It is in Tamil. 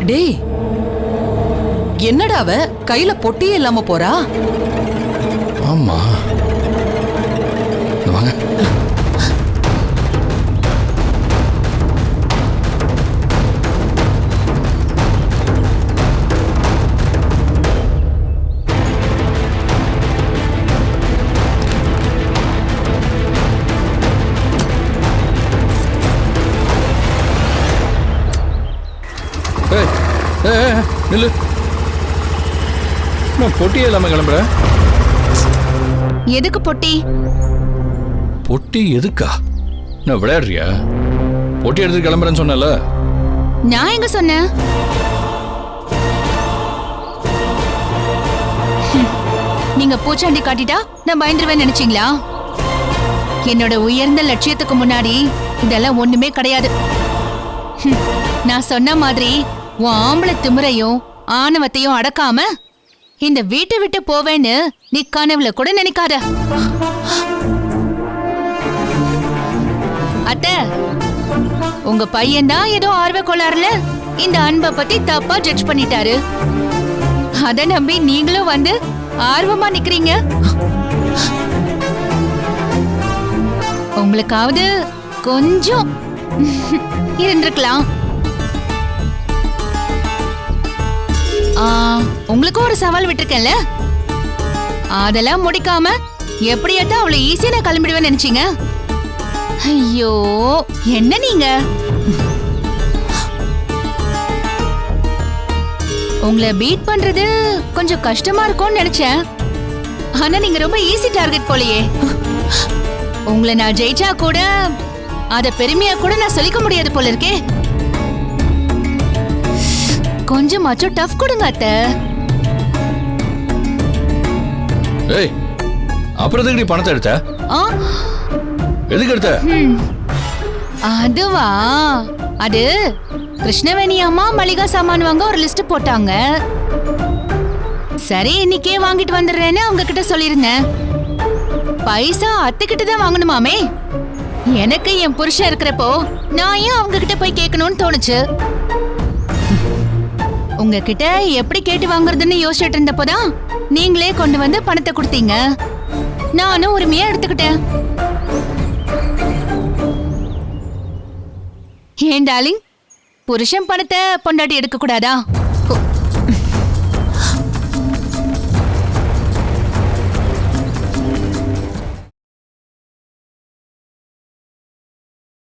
டேய், என்னடா அவ கையில பொட்டியே இல்லாம போறா? ஆமா, வாங்க. நில்லு, நான் பொட்டியே இல்லாம கிளம்புறேன். எதுக்கு பொட்டி? பொட்டி எதுக்கா? நான் விளையாடுறியா? பொட்டி எடுத்து கிளம்புறேன்னு சொன்னல. நான் எங்க சொன்னேன்? நீங்க பூச்சாண்டி காட்டிட்டா நான் பயந்துருவேன் நினைச்சீங்களா? என்னோட உயர்ந்த லட்சியத்துக்கு முன்னாடி இதெல்லாம் ஒண்ணுமே கிடையாது. நான் சொன்ன மாதிரி உன் ஆம்பளை திமிரையும் ஆணவத்தையும் அடக்காம இந்த வீட்டை விட்டு போவேன்னு நீ கனவுல கூட நினைக்காத. அத்தை, உங்க பையன் தான் ஏதோ ஆர்வ கோளாறுல இந்த அன்பை பத்தி தப்பா ஜட்ஜ் பண்ணிட்டாரு. அத நம்பி நீங்களும் வந்து ஆர்வமா நிக்கிறீங்க. உங்களுக்காவது கொஞ்சம் இருந்திருக்கலாம். உங்களுக்கும் ஒரு சவால் விட்டுருக்கேன்ல, அதெல்லாம் முடிக்காம எப்படியாட்டும் அவ்வளவு ஈஸியா நான் கிளம்பிடுவேன்னு நினைச்சீங்க? ஐயோ, என்ன நீங்க? உங்களை பீட் பண்றது கொஞ்சம் கஷ்டமா இருக்கும்னு நினைச்சேன். ஆனா நீங்க ரொம்ப ஈஸி டார்கெட் போலயே. உங்களை நான் ஜெயிச்சா கூட அத பெருமையா கூட நான் சொல்லிக்க முடியாது போல இருக்கே. கொஞ்சமாச்சும் டஃப் கொடுங்க அத்தை. ஏய், அப்புறம் எதுக்கு நீ பணத்தை எடுத்த? எதுக்கு எடுத்த? அதுவா, அது கிருஷ்ணவேணி அம்மா மளிகை சாமான் வாங்க ஒரு லிஸ்ட் போட்டாங்க. சரி, இன்னைக்கே வாங்கிட்டு வந்துடுறேன்னு அவங்க கிட்ட சொல்லிருந்தேன். பைசா அத்தைக்கிட்ட தான் வாங்கணுமாமே. எனக்கு என் புருஷன் இருக்கிறப்போ நான் ஏன் அவங்க கிட்ட போய் கேட்கணும்னு தோணுச்சு. உங்ககிட்ட எப்படி கேட்டு வாங்குறதுன்னு யோசிச்சுட்டு இருந்தப்போதான் நீங்களே கொண்டு வந்து பணத்தை கொடுத்தீங்க. நானும் உரிமையா எடுத்துக்கிட்டேன். ஏன் டார்லிங், புருஷன் பணத்தை பொண்டாட்டி எடுக்க கூடாதா?